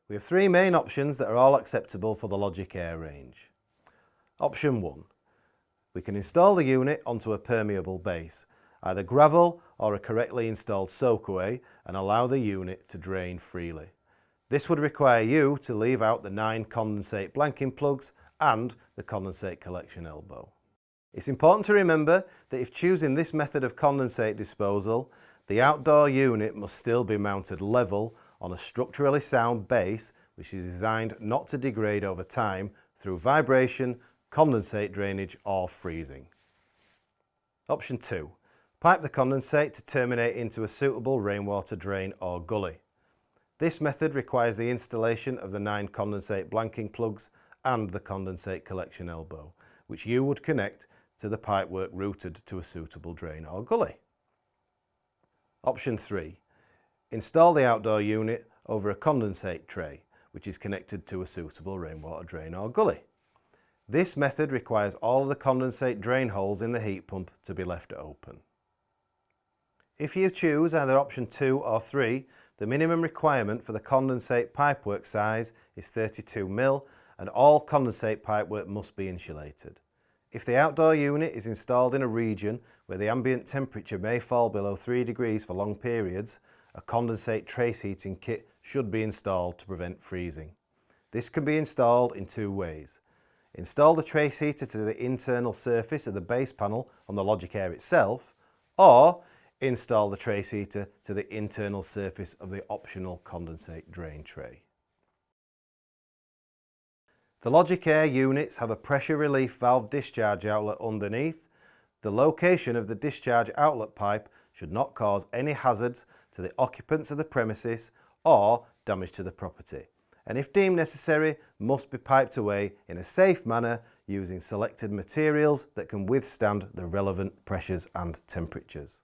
We have three main options that are all acceptable for the Logic Air range. Option 1. We can install the unit onto a permeable base, either gravel or a correctly installed soakaway, and allow the unit to drain freely. This would require you to leave out the 9 condensate blanking plugs and the condensate collection elbow. It's important to remember that if choosing this method of condensate disposal, the outdoor unit must still be mounted level on a structurally sound base which is designed not to degrade over time through vibration, condensate drainage or freezing. Option 2. Pipe the condensate to terminate into a suitable rainwater drain or gully. This method requires the installation of the 9 condensate blanking plugs and the condensate collection elbow, which you would connect to the pipework routed to a suitable drain or gully. Option 3. Install the outdoor unit over a condensate tray, which is connected to a suitable rainwater drain or gully. This method requires all of the condensate drain holes in the heat pump to be left open. If you choose either option 2 or 3, the minimum requirement for the condensate pipework size is 32 mm and all condensate pipework must be insulated. If the outdoor unit is installed in a region where the ambient temperature may fall below 3 degrees for long periods, a condensate trace heating kit should be installed to prevent freezing. This can be installed in 2 ways. Install the trace heater to the internal surface of the base panel on the Logic Air itself, or install the trace heater to the internal surface of the optional condensate drain tray. The Logic Air units have a pressure relief valve discharge outlet underneath. The location of the discharge outlet pipe should not cause any hazards to the occupants of the premises or damage to the property, and if deemed necessary must be piped away in a safe manner using selected materials that can withstand the relevant pressures and temperatures.